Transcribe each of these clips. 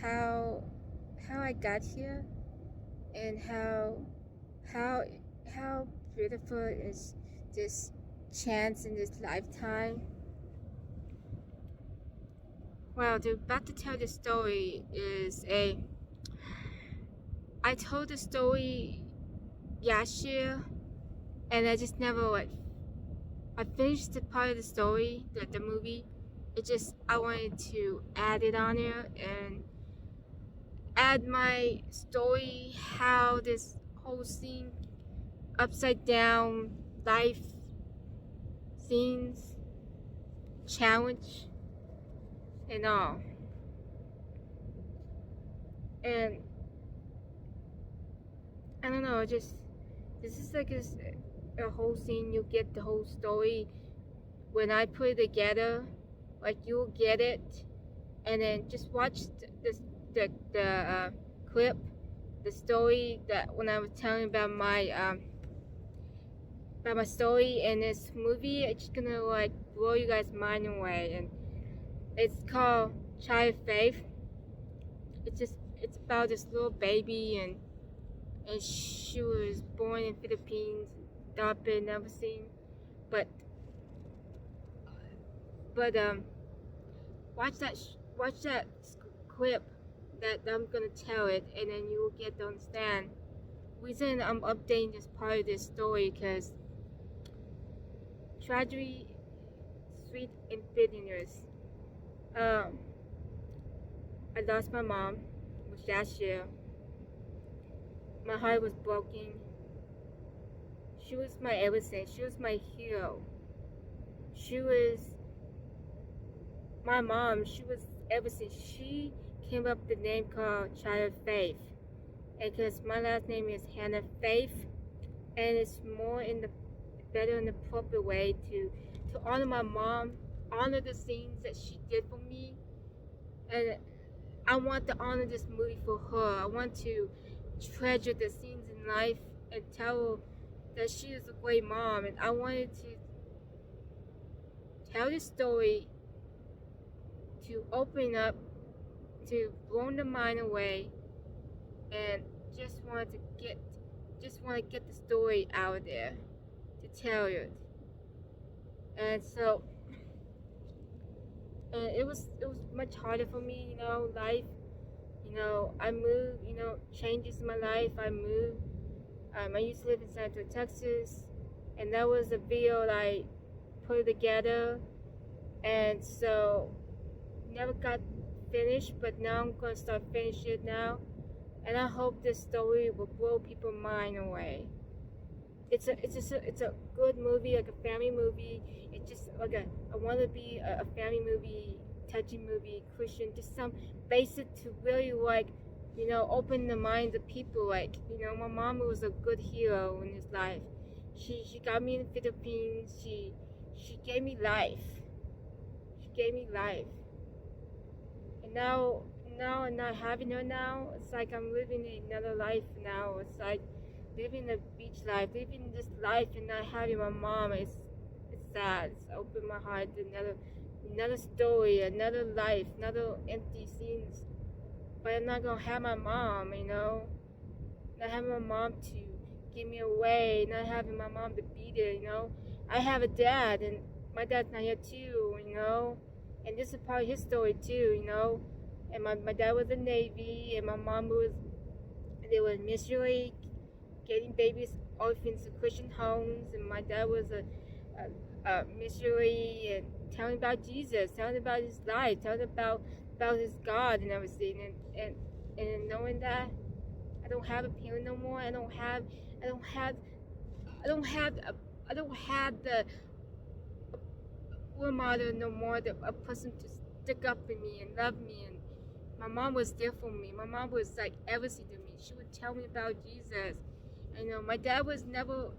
how I got here, and how how beautiful is this chance in this lifetime. Well, about to tell the story is I told the story last year, and I just never I finished the part of the story, the movie. It just I wanted to add it on there and add my story, how this whole scene, upside down life scenes, challenge, and all. And I don't know, just this is like a whole scene. You get the whole story when I put it together. Like you'll get it, and then just watch the clip, the story that when I was telling about my story in this movie. It's just gonna like blow you guys' mind away, and it's called Child of Faith. It's about this little baby, and she was born in Philippines, adopted and everything, but watch that clip that I'm gonna tell it, and then you will get to understand. Reason I'm updating this part of this story because tragedy, sweet and bitterness. Um, I lost my mom, which last year. My heart was broken. She was my everything. She was my hero. She was my mom. She was everything. She came up with the name called Child of Faith, and because my last name is Hannah Faith, and it's more in the better and appropriate way to honor my mom, honor the things that she did for me, and I want to honor this movie for her. I want to treasure the scenes in life and tell her that she is a great mom, and I wanted to tell this story to open up, to blow the mind away, and just want to get the story out there to tell it. And so it was much harder for me, life. I moved, changes in my life. I moved. I used to live in San Antonio, Texas, and that was the video I put together, and so never got finished. But now I'm gonna start finishing it now, and I hope this story will blow people's mind away. It's a good movie, like a family movie. It's just like I want to be a family movie, touching movie, Christian, just some basic to really like, open the minds of people. Like, my mom was a good hero in his life. She got me in the Philippines. She gave me life. She gave me life. And now I'm not having her now. It's like I'm living another life now. It's like living the beach life, living this life and not having my mom. It's sad. It's opened my heart to another story, another life, another empty scenes. But I'm not gonna have my mom, not having my mom to give me away, not having my mom to be there. I have a dad, and my dad's not here too, and this is part of his story too, and my dad was in the Navy, and my mom they were missionary, getting babies, orphans to Christian homes, and my dad was a missionary and telling about Jesus, telling about his life, telling about his God and everything, and knowing that I don't have a parent no more. I don't have the role model no more, a person to stick up for me and love me. And my mom was there for me. My mom was like everything to me. She would tell me about Jesus. My dad was never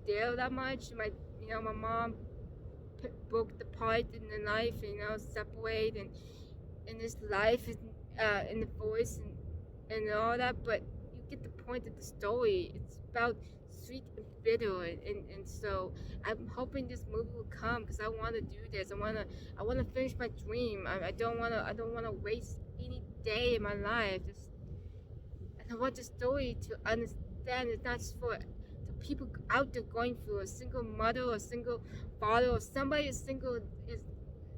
there that much. My mom broke the part in the life, separate and this life in the voice and all that. But you get the point of the story. It's about sweet and bitter, and so I'm hoping this movie will come because I want to do this. I want to finish my dream. I don't want to waste any day in my life. And I want the story to understand it's not just for the people out there going through, a single mother or a single father or somebody is single is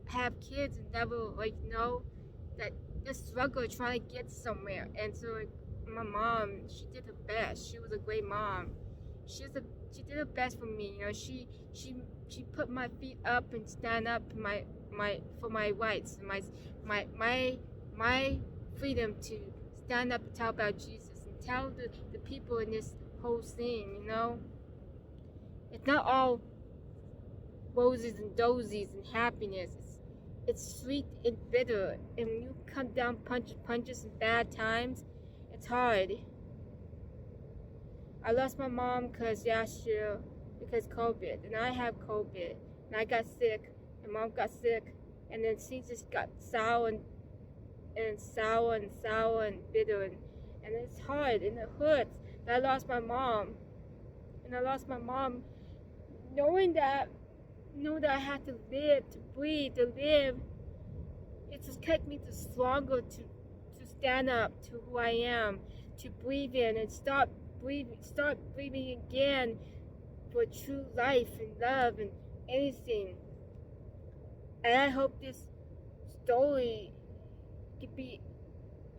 have kids and never know that they struggle trying to get somewhere. And so my mom, she did her best. She was a great mom. She did her best for me. She put my feet up and stand up for my rights, my freedom to stand up and tell about Jesus and tell the people in this whole scene. It's not all roses and daisies and happiness. It's sweet and bitter, and when you come down punches in bad times, it's hard. I lost my mom because COVID, and I have COVID, and I got sick, and mom got sick, and then she just got sour and bitter, and it's hard, and it hurts that I lost my mom, knowing that I have to live, to breathe, to live. It just kept me stronger to stand up to who I am, to breathe in and start breathing again for true life and love and anything. And I hope this story could be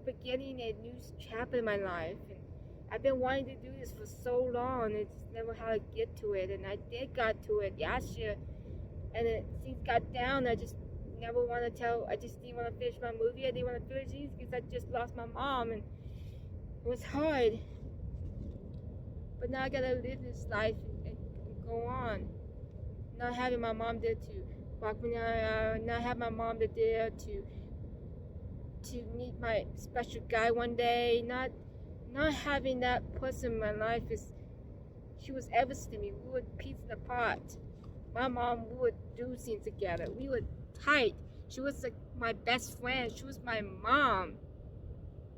beginning a new chapter in my life. And I've been wanting to do this for so long, and just never how to get to it. And I did got to it last year, and things got down. I just never want to tell. I just didn't want to finish my movie. I didn't want to finish these because I just lost my mom, and it was hard. But now I gotta live this life and go on. Not having my mom there to walk me down, not have my mom there to meet my special guy one day. Not having that person in my life she was everything to me. We were pieces apart. My mom, we would do things together. We were tight. She was like my best friend. She was my mom.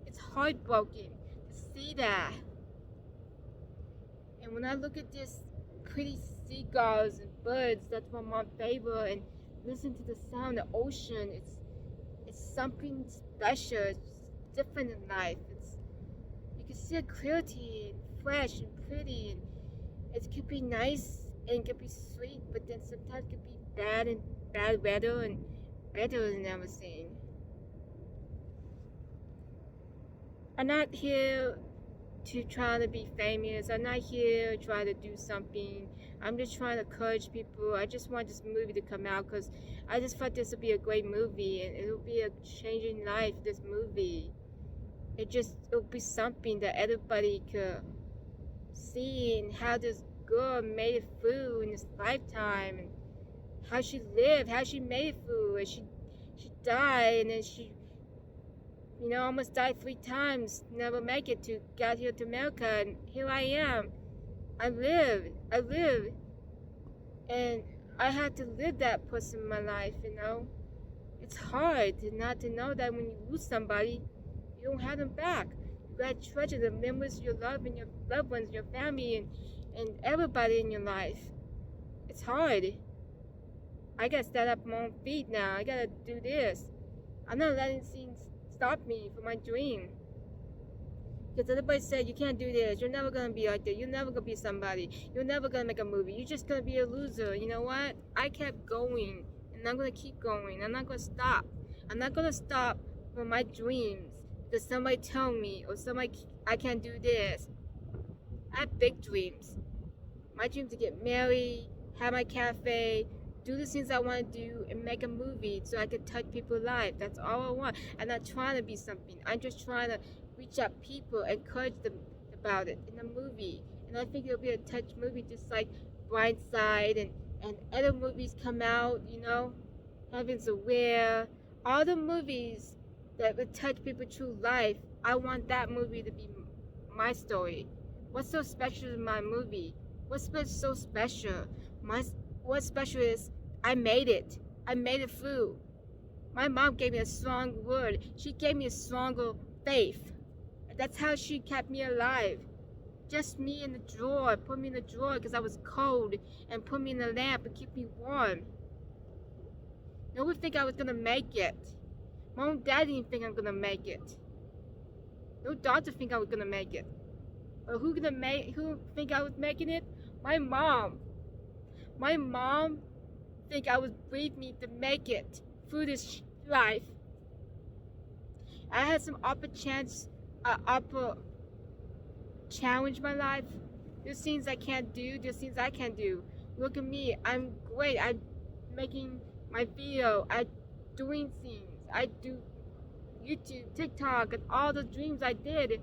It's heartbroken to see that. And when I look at this pretty seagulls and birds, that's my mom's favorite, and listen to the sound of the ocean, it's something special. It's different in life. You can see it clearly and fresh and pretty, and it could be nice and it could be sweet, but then sometimes it could be bad weather and better than everything. I'm not here to try to be famous. I'm not here to try to do something. I'm just trying to encourage people. I just want this movie to come out because I just thought this would be a great movie, and it'll be a changing life, this movie. It'll be something that everybody could see, and how this girl made it through in this lifetime, and how she lived, how she made it through, and she died, and then she almost died 3 times, never make it got here to America, and here I am. I lived, and I had to live that person in my life, It's hard not to know that when you lose somebody, you don't have them back. You gotta treasure the members you love and your loved ones, your family, and everybody in your life. It's hard. I gotta stand up on my own feet now. I gotta do this. I'm not letting things stop me from my dream. Because everybody said, you can't do this. You're never going to be like that. You're never going to be somebody. You're never going to make a movie. You're just going to be a loser. You know what? I kept going. And I'm going to keep going. I'm not going to stop. I'm not going to stop for my dreams. Because somebody tell me, or I can't do this. I have big dreams. My dream to get married, have my cafe, do the things I want to do, and make a movie so I can touch people's lives. That's all I want. I'm not trying to be something. I'm just trying to reach out people, encourage them about it in a movie. And I think it'll be a touch movie just like Blindside and other movies come out, Heaven's Aware. All the movies that would touch people through life, I want that movie to be my story. What's so special in my movie? What's so special? What's special is I made it. I made it through. My mom gave me a strong word. She gave me a stronger faith. That's how she kept me alive. Just me in the drawer. Put me in the drawer because I was cold, and put me in the lamp and keep me warm. No one think I was going to make it. My own dad didn't think I'm gonna make it. No doctor think I was gonna make it. But who think I was making it? My mom. My mom think I was brave me to make it through this life. I had some upper challenge my life. There's things I can't do. There's things I can do. Look at me. I'm great. I'm making my video. I'm doing things. I do YouTube, TikTok, and all the dreams I did.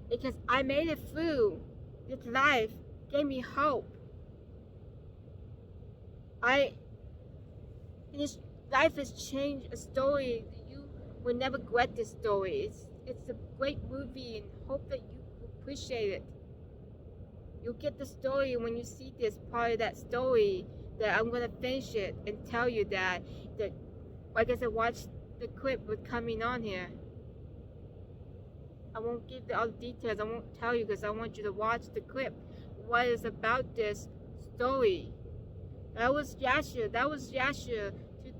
Because I made it through. This life gave me hope. This life has changed a story that you will never regret. This story. It's a great movie, and hope that you appreciate it. You'll get the story when you see this part of that story. That I'm gonna finish it and tell you that like I said, watch the clip with coming on here. I won't give all the details. I won't tell you because I want you to watch the clip. What is about this story? That was Yasha.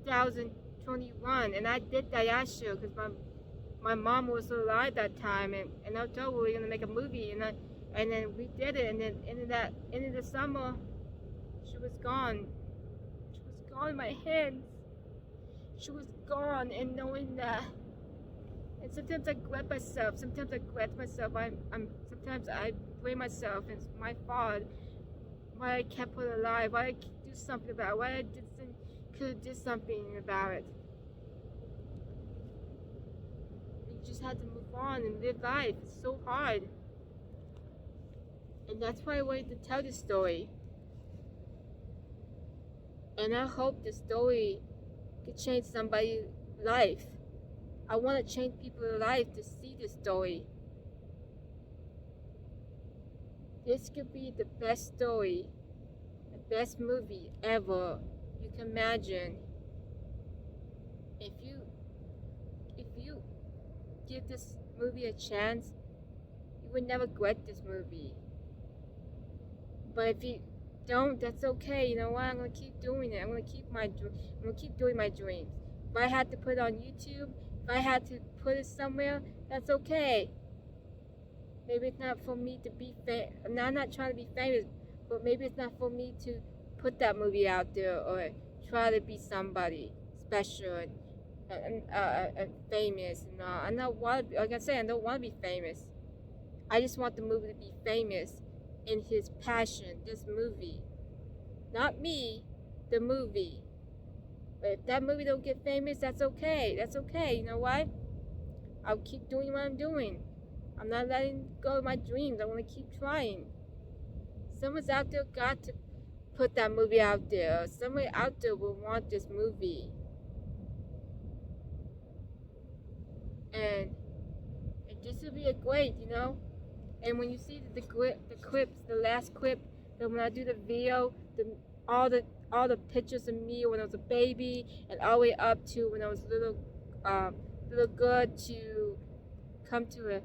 2021, and I did that Yasha because my mom was alive that time, and I told her we were gonna make a movie, and then we did it, and then in the summer, she was gone. She was gone in my hands. She was gone, and knowing that. And sometimes I regret myself. Sometimes I blame myself. It's my fault. Why I kept her alive. Why I do something about it. Why I could have did something about it. You just had to move on and live life. It's so hard. And that's why I wanted to tell this story. And I hope this story could change somebody's life. I want to change people's life to see this story. This could be the best story, the best movie ever you can imagine. If you give this movie a chance, you would never regret this movie. But if you don't, that's okay. You know what? I'm gonna keep doing it. I'm gonna keep doing my dreams. If I had to put it on YouTube, if I had to put it somewhere, that's okay. Maybe it's not for me to be famous. I'm not trying to be famous, but maybe it's not for me to put that movie out there or try to be somebody special and famous. And I don't want to. Like I said, I don't want to be famous. I just want the movie to be famous in his passion. This movie, not me, the movie. But if that movie don't get famous, that's okay. That's okay. You know what? I'll keep doing what I'm doing. I'm not letting go of my dreams. I want to keep trying. Someone's out there got to put that movie out there. Somebody out there will want this movie. And this will be a great, you know. And when you see the clips, the last clip, that when I do the video, all the pictures of me when I was a baby, and all the way up to when I was little girl to come to a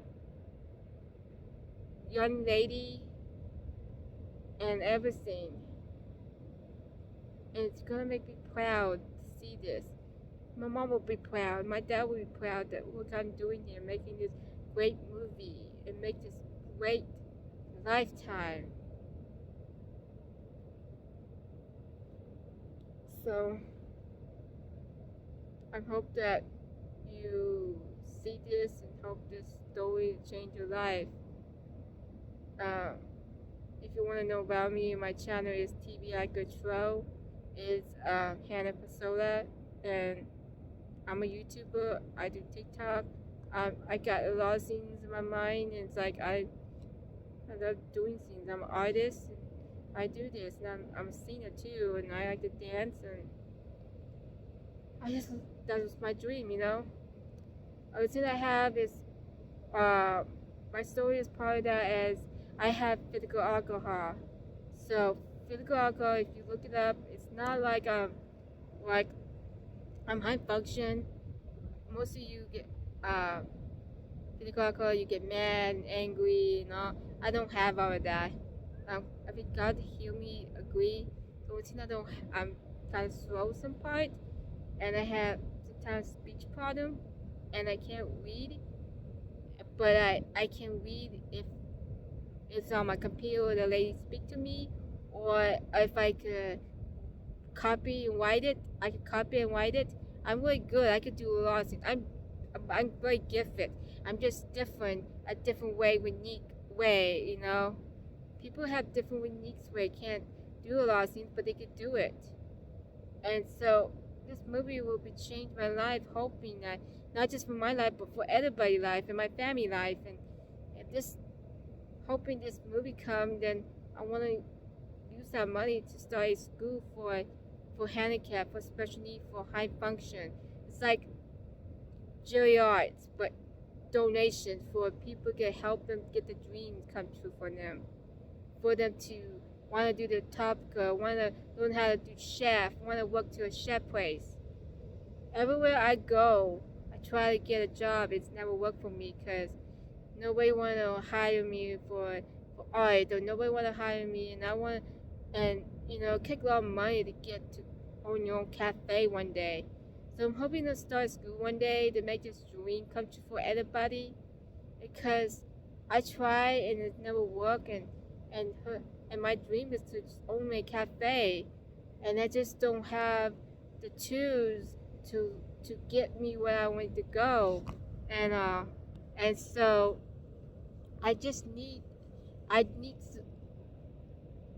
young lady and everything. And it's gonna make me proud to see this. My mom will be proud. My dad will be proud that what I'm doing here, making this great movie and make this great lifetime. So I hope that you see this and hope this story will change your life. If you want to know about me, my channel is TBI Control. It's Hannah Pasola, and I'm a YouTuber. I do TikTok. I got a lot of things in my mind, and it's like I love doing things. I'm an artist, and I do this, and I'm a singer too, and I like to dance, and that was my dream, you know. The thing I have is, my story is part of that as I have physical alcohol. So physical alcohol, if you look it up, it's not like I'm high function. Most of you get physical alcohol, you get mad and angry and all. I don't have all of that. I think God heal me, agree. So it's not I'm kind of slow some part, and I have sometimes speech problem, and I can't read, but I can read if it's on my computer, the lady speak to me, or if I could copy and write it, I could copy and write it. I'm really good. I could do a lot of things. I'm very gifted. I'm just different, a different way, unique way, you know. People have different unique way, can't do a lot of things, but they could do it. And so this movie will be change my life, hoping that not just for my life, but for everybody's life and my family life. And this, hoping this movie come, then I want to use that money to start a school for handicap, for special need, for high function. It's like Arts, but donations for people can help them get the dreams come true for them to want to do the top girl, want to learn how to do chef, want to work to a chef place. Everywhere I go, I try to get a job. It's never worked for me because nobody want to hire me for art, or nobody want to hire me, and I want, and you know, take a lot of money to get to own your own cafe one day. So I'm hoping to start school one day to make this dream come true for everybody, because I try and it never worked, and my dream is to own a cafe, and I just don't have the tools to get me where I want to go, and so I just need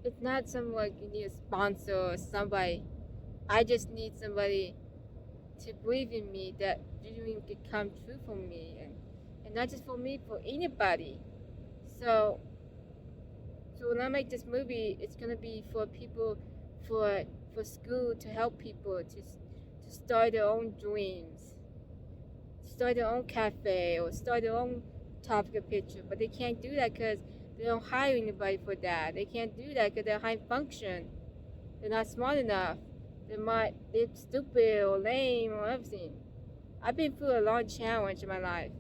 it's not something like you need a sponsor or somebody. I just need somebody to believe in me that dream can come true for me, and not just for me, for anybody. So when I make this movie, it's gonna be for people, for school, to help people to start their own dreams, start their own cafe, or start their own topic picture. But they can't do that because they don't hire anybody for that. They can't do that because they're high function. They're not smart enough. They're stupid or lame or everything. I've been through a long challenge in my life.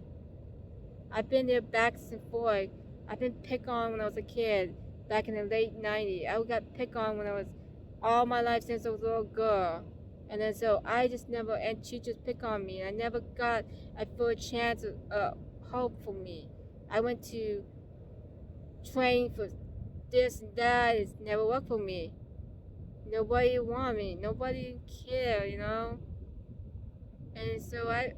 I've been there back and forth. I've been picked on when I was a kid, back in the late 90s. I got picked on when I was all my life since I was a little girl. And then so I just never, and teachers pick on me. I never got a full chance of hope for me. I went to train for this and that. It's never worked for me. Nobody want me. Nobody care, you know. And so I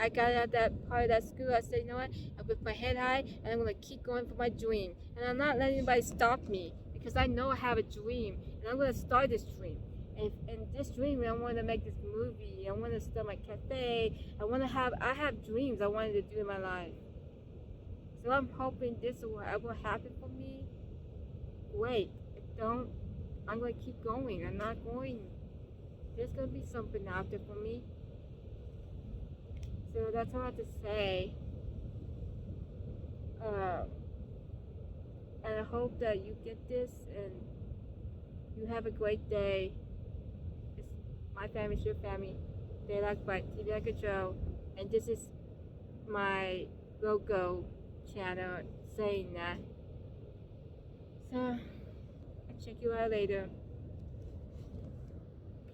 got out that part of that school. I said, you know what? I put my head high, and I'm gonna keep going for my dream. And I'm not letting anybody stop me, because I know I have a dream, and I'm gonna start this dream. And this dream, I want to make this movie. I want to start my cafe. I have dreams I wanted to do in my life. So I'm hoping this will happen for me. Wait, if don't, I'm gonna keep going. I'm not going. There's gonna be something out there for me. So that's all I have to say. And I hope that you get this and you have a great day. It's my family, it's your family. They like by TV Like a Joe. And this is my logo channel saying that. So I'll check you out later.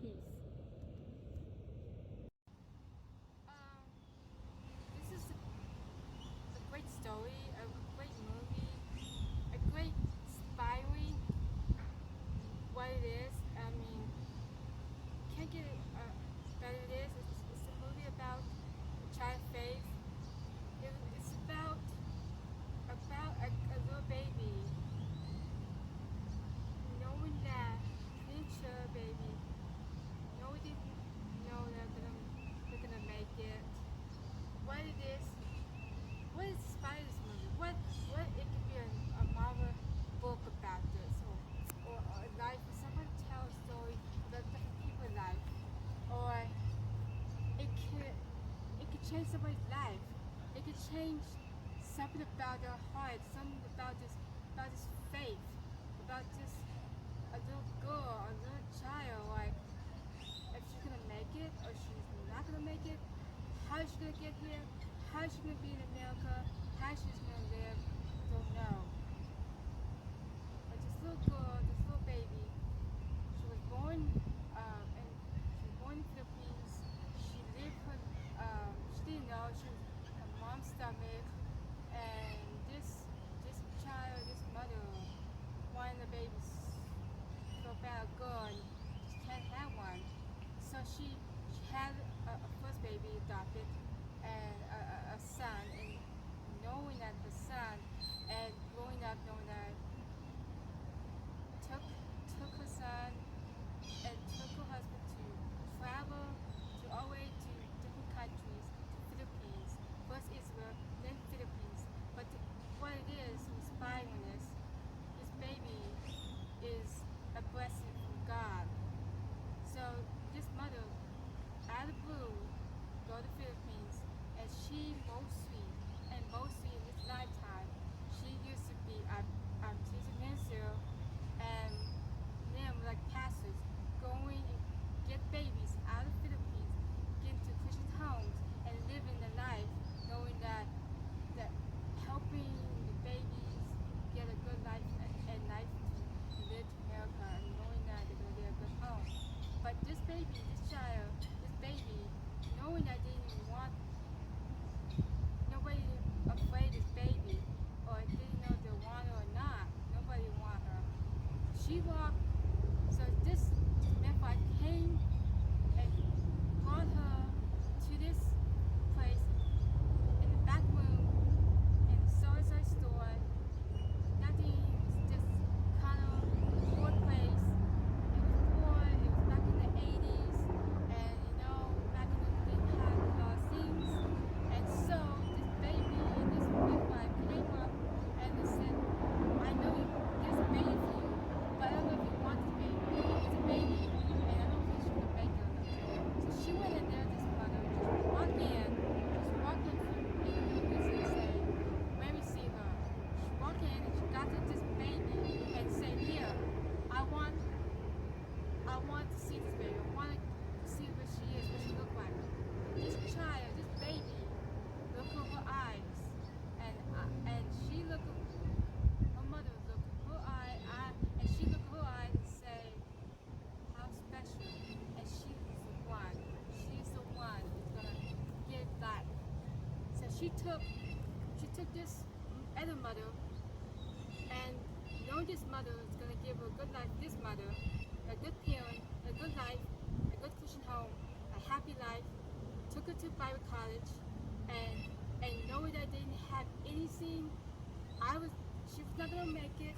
Peace. This is a great story, a great movie, a great inspiring. What it is, I mean, can't get it better. It is. It's a movie about child faith. It's about a little baby knowing that future baby, no, we didn't know that they're gonna make it. What it is, what inspired this movie? What it could be a Marvel book about this, or a life. Someone tell a story about different people's life, or it could change somebody's life. It could change something about their heart, something about this faith, about this a little girl, a little child, like if she's gonna make it or she's not gonna make it, how is she gonna get here, how is she gonna be in America, how she's gonna live, don't know. But this little girl, this little baby, she was born in the Philippines. She lived she took this other mother, and knowing this mother is going to give her a good life, this mother, a good parent, a good life, a good Christian home, a happy life, took her to Bible college, and knowing that they didn't have anything, she was not going to make it,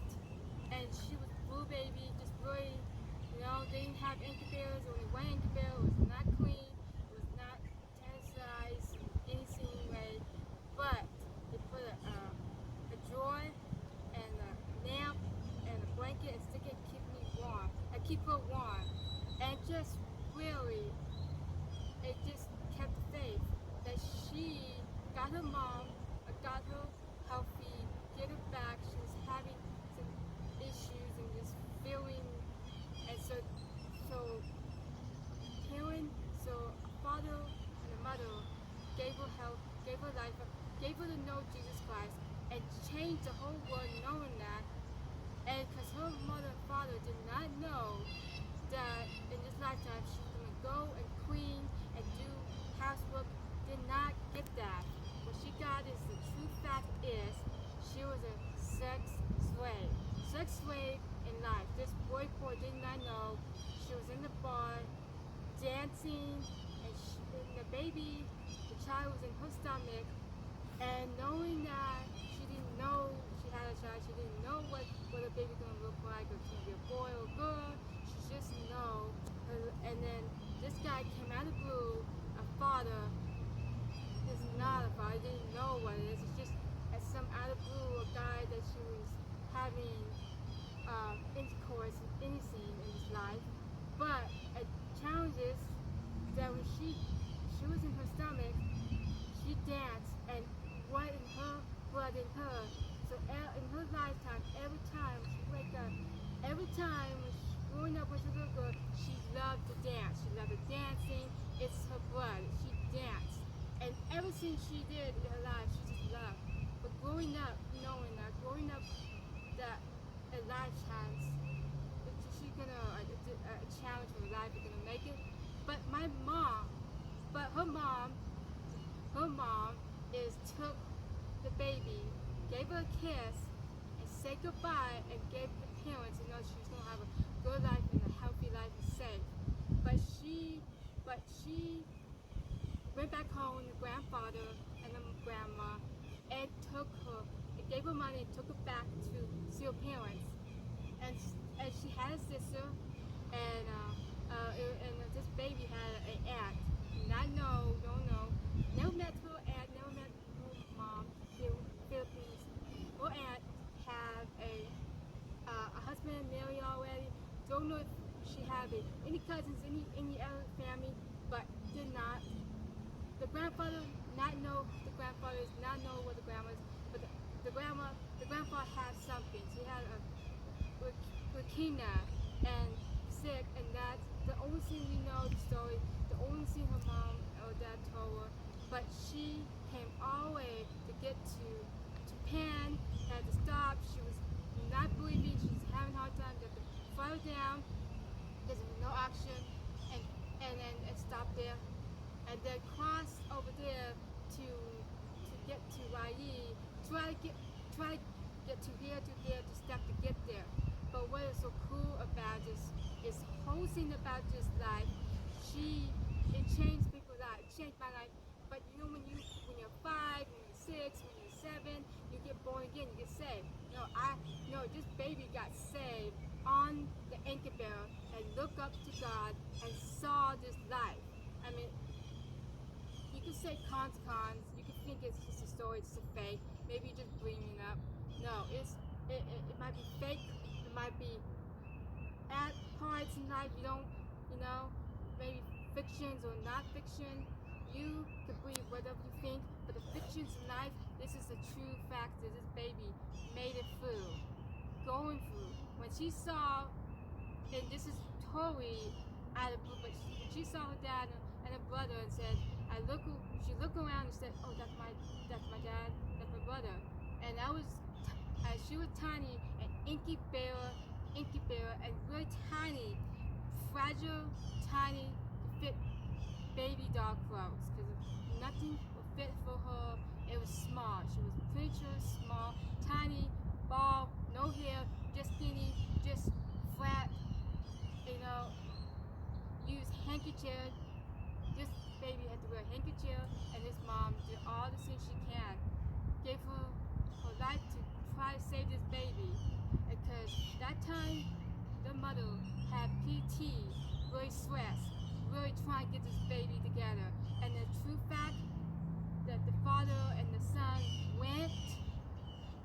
and she was a blue baby, just really, they didn't have incubators, only one incubator, it was not clean, it was not sanitized, anything way, but they put a drawer and a lamp and a blanket and stick it, keep her warm, and just really, it just kept the faith that she got her mom, got her healthy, get her back. She was having some issues and just feeling, and so a father and a mother gave her health, gave her life, gave her to know Jesus Christ, and changed the whole world knowing that. And because her mother and father did not know that in this lifetime she was going to go and clean and do housework, did not get that. What she got is the true fact is she was a sex slave in life. This boy did not know. She was in the bar dancing, and the baby, the child was in her stomach, and knowing that she didn't know she had a child, she didn't know what a baby gonna look like, if it's gonna be a boy or a girl, she just know. And then this guy came out of the blue, a father. It's not a father, he didn't know what it is. It's just some out of the blue, a guy that she was having intercourse with anything in his life. But a challenge is that when she was in her stomach, she danced, and what in her blood in her. So in her lifetime, every time she wake up, every time when she growing up as a little girl, she loved to dance. She loved the dancing. It's her blood. She danced, and everything she did in her life, she just loved. But growing up, knowing that, that a lifetime, she's gonna a challenge for her life, is gonna make it. But her mom took the baby, gave her a kiss, and said goodbye, and gave the parents to know she was gonna have a good life and a healthy life and safe. But she went back home, the grandfather and the grandma, and gave her money and took her back to see her parents. And she had a sister, and this baby had an aunt. Don't know. Never met her aunt, never met her mom. They were Philippines. Her aunt had a husband married already. Don't know if she had any cousins, any other family, but did not. The grandfather not know the grandfathers, not know what the grandma is, but the grandfather had something. She had a leukemia and sick, and that's the only thing we know the story, the only thing her mom or dad told her. But she came all the way to get to Japan, had to stop. She was not believing, she was having a hard time, got to fly down, there's no oxygen, and stop there. And then cross over there to get to YE, try to get to here, to step to get there. But what is so cool about this is whole thing about this life, it changed people's lives, changed my life. But when you're 5, when you're 6, when you're 7, you get born again, you get saved. This baby got saved on the incubator and looked up to God and saw this life. I mean, you could say cons. You could think it's just a story, it's a fake. Maybe you're just dreaming up. No, it might be fake. It might be at parts in life you don't, maybe fictions or not fiction. You could believe whatever you think, but the fictions in life, this is a true fact that this baby made it through, going through. When she saw, and this is totally out of blue, but she saw her dad and her brother and said, she looked around and said, oh, that's my dad, that's my brother. And she was tiny, an incubator, and really tiny, fragile, tiny, fit baby dog clothes, because nothing would fit for her. It PT, really stressed, really trying to get this baby together. And the true fact that the father and the son went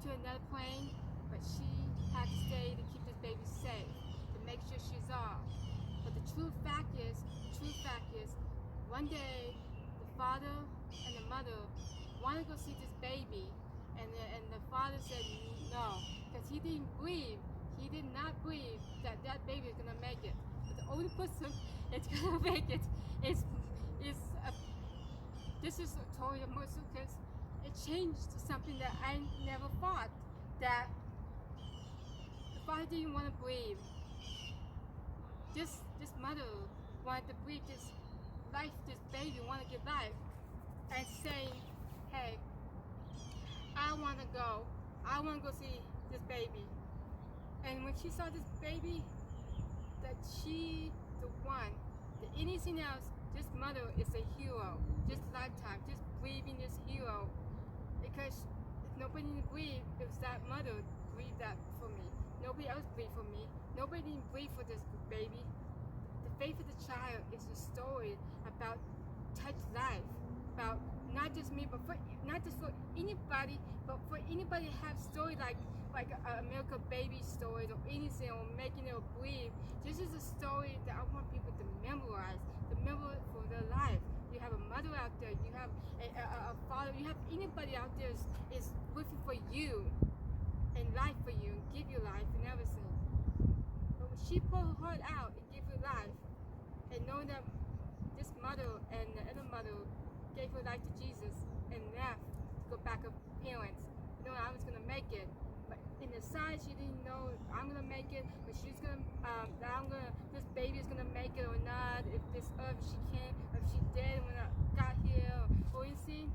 to another plane, but she had to stay to keep this baby safe, to make sure she's off. But the true fact is, one day the father and the mother wanted to go see this baby, and the father said no, because he didn't believe, he did not believe that that baby is gonna make it. But the only person that's gonna make it is this is totally emotional because it changed to something that I never thought, that the father didn't want to believe. This mother wanted to believe this life, this baby wanted to give life, and saying, hey, I want to go see this baby. And when she saw this baby, that she, the one, that anything else, this mother is a hero, this lifetime, just believing this hero. Because nobody believed, it was that mother believed that for me. Nobody else believed for me. Nobody didn't believe for this baby. The faith of the child is a story about touch life, about not just me, but not just for anybody, but for anybody to have story like a miracle baby story or anything, or making it believe. This is a story that I want people to memorize, to remember for their life. You have a mother out there, you have a father, you have anybody out there is looking for you and life for you, and give you life and everything. But when she pulled her heart out and gave you life, and knowing that this mother and the other mother gave her life to Jesus and left to go back her parents, knowing I was gonna make it. But in the side, she didn't know if I'm gonna make it, but she's gonna, this baby is gonna make it or not. If this earth she can't, if she did when I got here, or anything.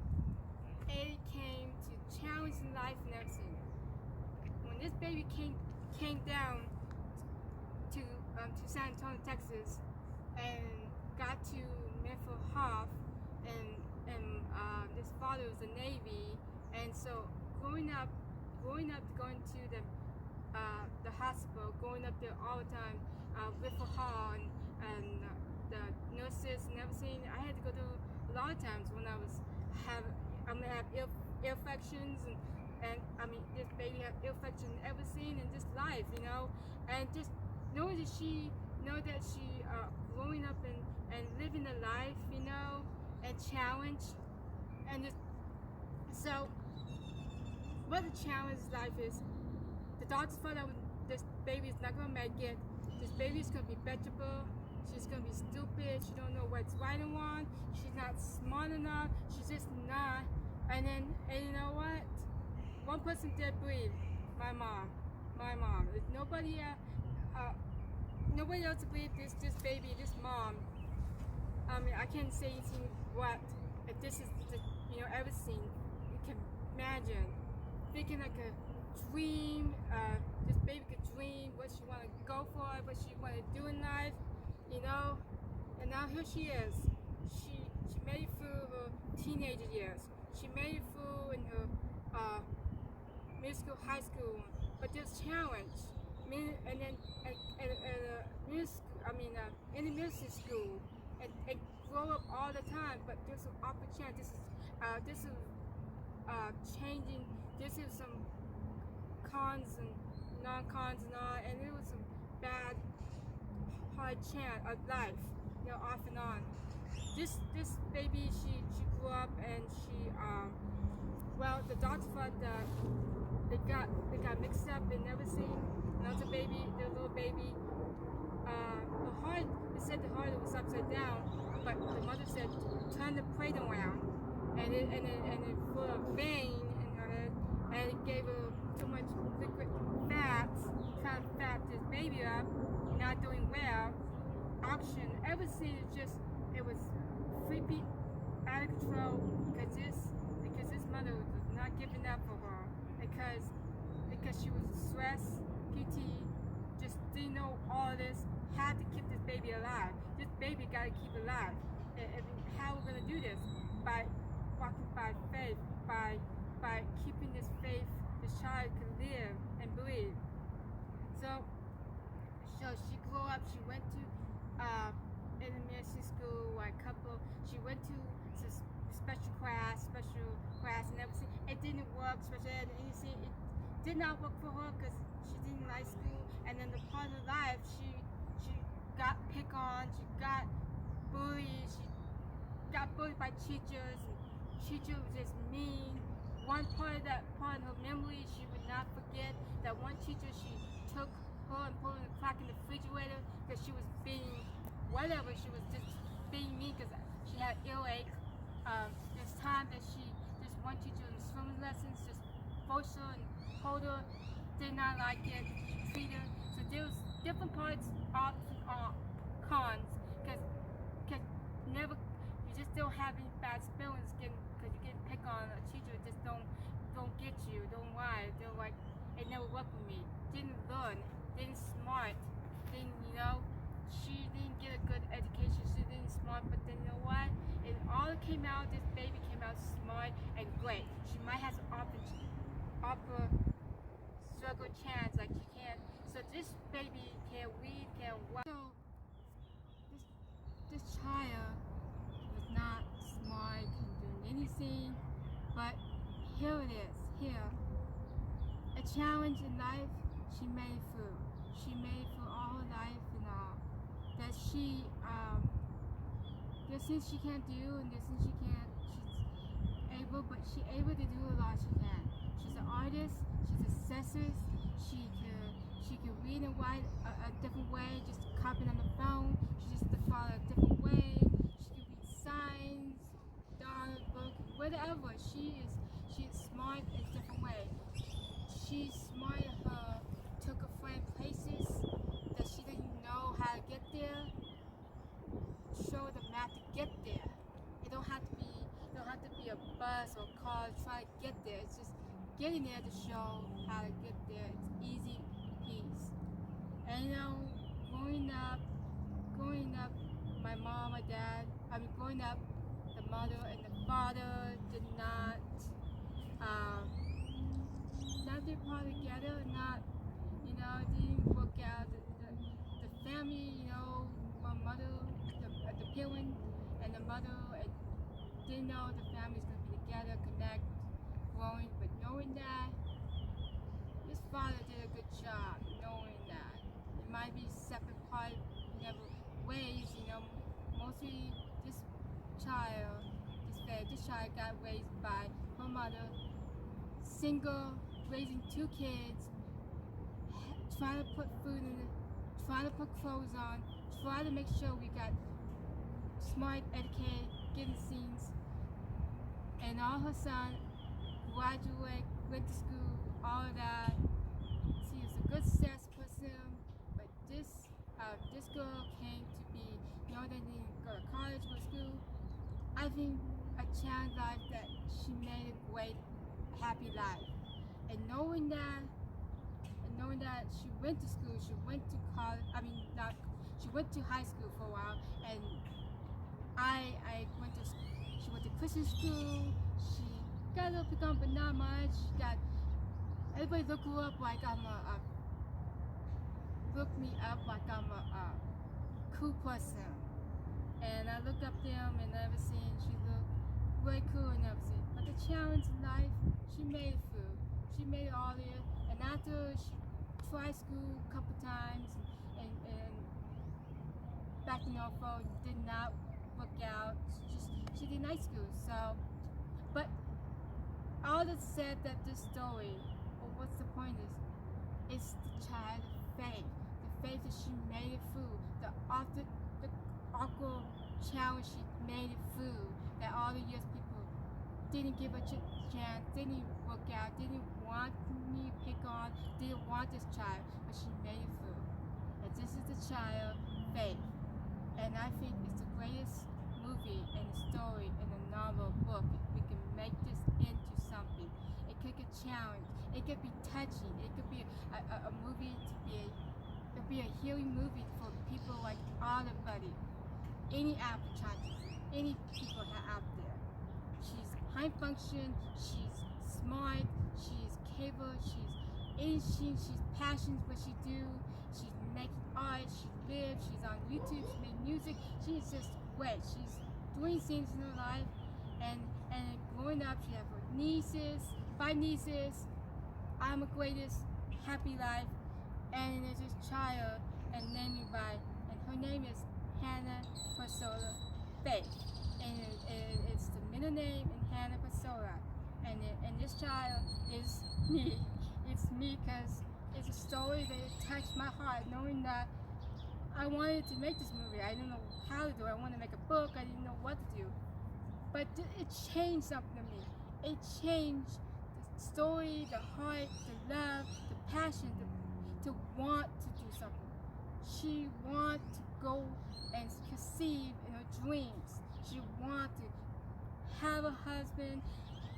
It came to challenging life and everything. When this baby came down to San Antonio, Texas, and got to Memphis Half, and this father was in the Navy, and so growing up going to the hospital, going up there all the time, with a hall and the nurses and everything. I had to go to a lot of times when I'm gonna have ear infections and I mean this baby have ear infection and everything, and just life, and just knowing that she growing up and living the life, and challenge, and just so. What the challenge life is, the doctors thought that this baby is not gonna make it. This baby is gonna be vegetable. She's gonna be stupid. She don't know what's right and wrong. She's not smart enough. She's just not. And you know what? One person did believe, my mom. There's nobody else believed this baby, this mom. I mean, I can't say anything. What if this is everything you can imagine. Thinking like a dream, this baby could dream what she want to go for, what she want to do in life, and now here she is. She made it through her teenager years. She made it through in her middle school, high school, but there's challenge. And then in the middle school, and grow up all the time, but there's an opportunity. This is changing. This is some cons and non-cons and all, and it was some bad, hard chance of life, off and on. This baby, she grew up and she, the doctor thought that they got mixed up and everything. Another baby, the little baby, the heart. They said the heart was upside down, but the mother said turn the plate around, and it full of vein. And it gave her too much liquid fat, trying to fat this baby up, not doing well. Oxygen, everything is just, it was freaky, out of control, because this mother was not giving up for her, because she was stressed, PT, just didn't know all of this, had to keep this baby alive. This baby got to keep alive. And how we're going to do this? By walking by faith, by keeping this faith, this child can live and believe. So she grew up, she went to elementary school, like she went to special class, and everything. It didn't work, special ed, and you see, it did not work for her because she didn't like school. And then the part of life, she got picked on, she got bullied, she got bullied by teachers, and teacher was just mean. One part of her memory, she would not forget that one teacher, she took her and put her clock in the refrigerator because she was being whatever, she was just being mean because she had earache. There's time that just one teacher in swimming lessons just forced her and told her, did not like it, treated her. So there was different parts, ups and cons, because never, you just don't have any bad feelings because you get picked on. A teacher just don't get you, don't lie, they're like, it never worked for me. Didn't learn, didn't smart, didn't, she didn't get a good education, she didn't smart, but then you know what? It all came out, this baby came out smart and great. She might have an upper struggle chance, like she can. So this baby can read, can walk. So this child was not smart, couldn't do anything, but here it is, here. A challenge in life, she made it through. She made it through all her life and all. That there's things she can't do and there's things she's able, but she's able to do a lot she can. She's an artist, she's a sessist, she can read and write a different way, just copying on the phone. She just follow a different way. She can read signs, dollar book, whatever. She is smart in a different way. She's smart. Her took a friend places that she didn't know how to get there. Show the map to get there. It don't have to be a bus or car to try to get there. It's just getting there to show how to get there. It's easy peasy. And growing up, my mom, my dad. Growing up, the mother and the father did not be part together. It didn't work out. The family, my mother, the parent and the mother, didn't know the family's gonna be together, connect, growing. But knowing that, this father did a good job. Knowing that it might be separate part, never ways. Mostly this child got raised by her mother, single, raising 2 kids, trying to put food in it, trying to put clothes on, trying to make sure we got smart, educated, getting scenes, and all her son graduate, went to school, all of that. She is a good success person, but this girl came to be, they didn't go to college or school. I think a challenge life that she made a great, happy life. And knowing that she went to school, she went to college, she went to high school for a while, and she went to Christian school, she got a little pick on, but not much. Everybody look her up like look me up like I'm a cool person. And I look up them and everything, she looked very cool and everything. But the challenge in life, she made it through. She made it all there. And after she tried school a couple times and back in Norfolk, did not work out. She did night school. So, but all that said that this story, or what's the point is, it's the child's faith. The faith that she made it through. The awkward challenge she made it through. That all the years people didn't give her a chance, didn't work out, didn't want me to pick on, didn't want this child, but she made it through. And this is the child faith. And I think it's the greatest movie and a story and a novel book. We can make this into something. It could get challenged. It could be touching. It could be a movie to be a healing movie for people like everybody, any appetite, any people out there. She's high function. She's smart. She's capable. She's passionate what she do. She's making art, she lives, she's on YouTube, she makes music, she's just great. She's doing things in her life, and growing up, she has her nieces, 5 nieces. I'm a greatest happy life, and there's this child, and her name is Hannah Pasola Faith, and it's the middle name in Hannah Pasola, and this child is me. It's me because it's a story that touched my heart, knowing that I wanted to make this movie. I didn't know how to do it. I wanted to make a book. I didn't know what to do, but it changed something to me. It changed the story, the heart, the love, the passion, to want to do something. She wanted to go and conceive in her dreams. She wanted to have a husband,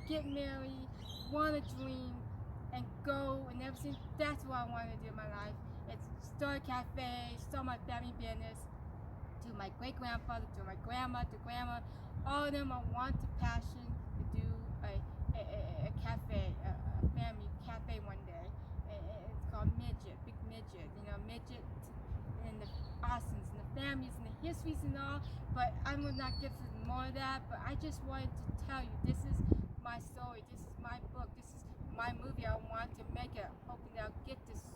get married, want a dream, and go and everything. That's what I wanted to do in my life. It's start a cafe, start my family business, to my great-grandfather, to my grandma, to grandma. All of them, I want the passion to do a cafe, a family cafe one day. It's called Midget, Big Midget, Midget, and the awesomes and the families and the histories and all. But I will not get to more of that, but I just wanted to tell you, this is my story, this is my book, this is my movie. I want to make it, hoping that I'll get this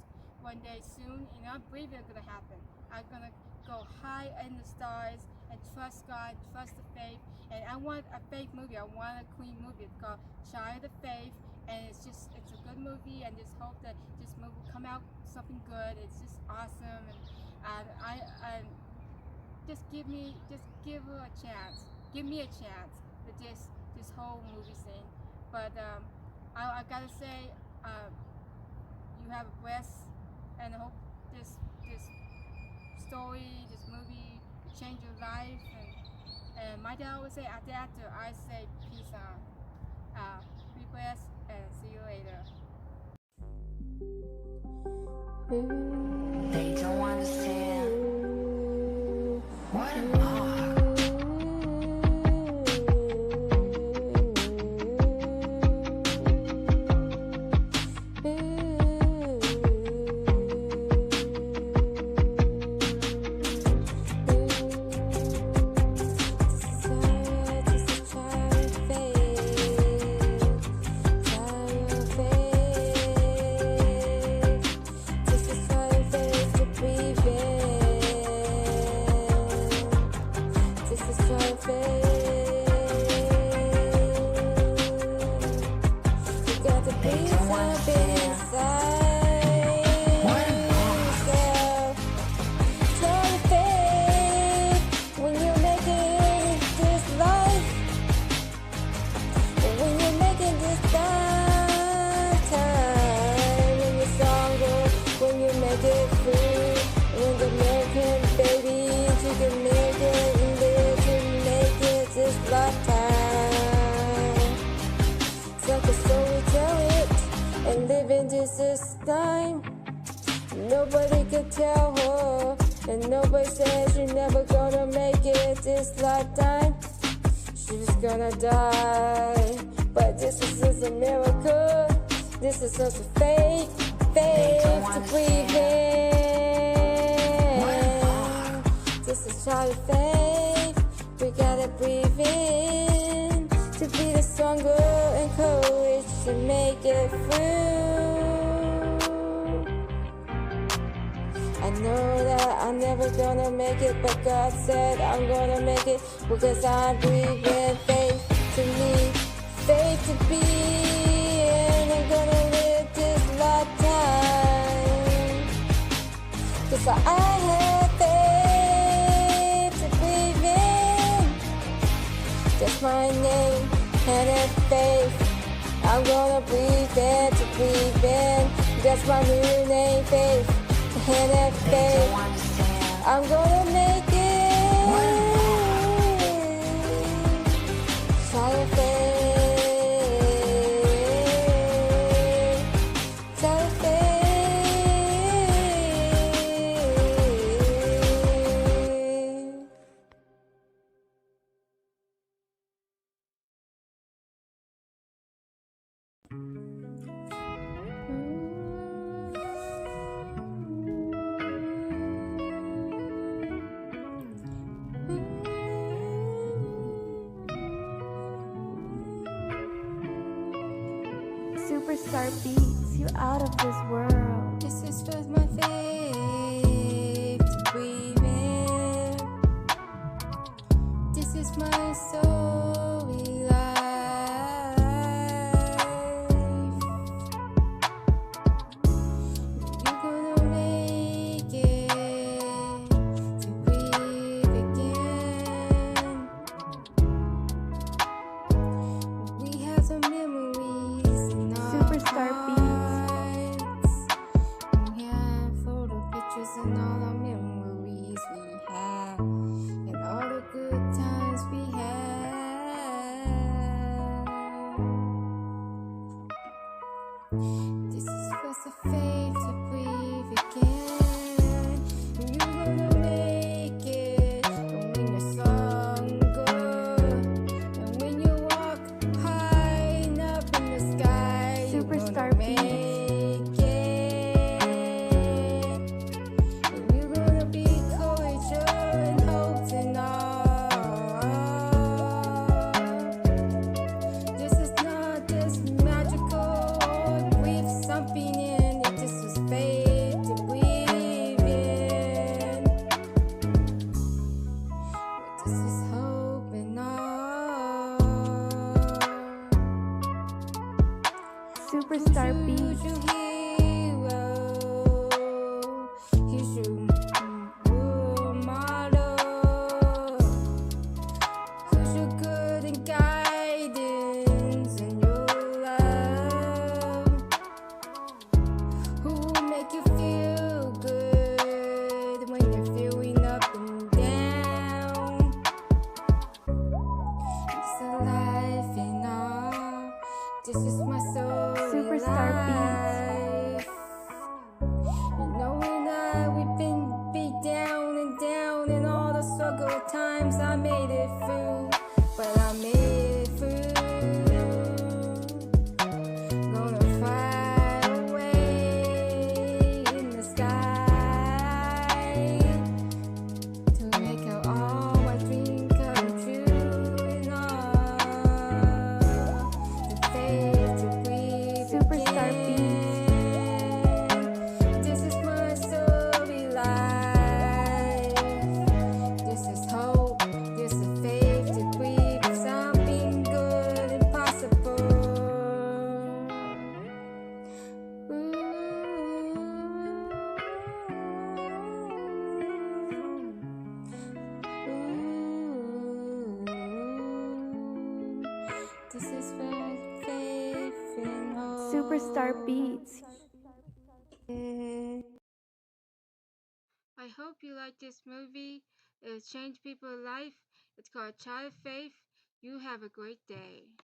one day soon, and I believe it's gonna happen. I'm gonna go high in the stars and trust God, trust the faith. And I want a faith movie. I want a clean movie. It's called Child of Faith, and it's a good movie. And just hope that this movie will come out something good. It's just awesome, and I just give her a chance. Give me a chance with this whole movie thing. But I gotta say, you have a blessed, and I hope this story, this movie, will change your life. And my dad always say, after I say peace on. Be blessed, and see you later. They don't understand what am I? This time, nobody could tell her, and nobody says you're never gonna make it this lifetime. She's gonna die, but this is a miracle. This is such a faith to breathe in. This is child of faith. We gotta breathe in to be the stronger and courage to make it through. I know that I'm never gonna make it, but God said I'm gonna make it, because I believe in faith to me, faith to be, and I'm gonna live this lifetime, cause I have faith to believe in. That's my name, and in faith, I'm gonna breathe in to breathe in. That's my new name, faith. And that faith, I'm gonna make it. Child of faith, child of faith. Superstar Beats, you out of this world. This is just my faith to breathe in. This is my story life. You're gonna make it to breathe again. We have some memories in our Superstar Beats. hearts. We have photo pictures and all our memories we have, and all the good times we had. This is just a faith to breathe again. You're gonna make it. And when you're stronger, and when you walk high up in the sky, Superstar you're gonna make it. And you're gonna be courageous and hope and all. This is not just magical or breathe something in. It just is faith to breathe in. But this is hope and all. Superstar Who's Beats. your hero? He's your role model. Who's your good and guidance and your love? Who will make you feel good when you're feeling up and down? It's a life in all. This is my story. Superstar life. And knowing that we've been beat down and all the struggle times I made it through, but I made it through. Gonna fly away in the sky to make it all my dream come true and all the faith to breathe Superstar again. This is my story life. This is hope. This is faith to breathe something good and possible. This is faith and hope. Superstar Beats. I hope you like this movie. It will change people's life. It's called Child of Faith. You have a great day.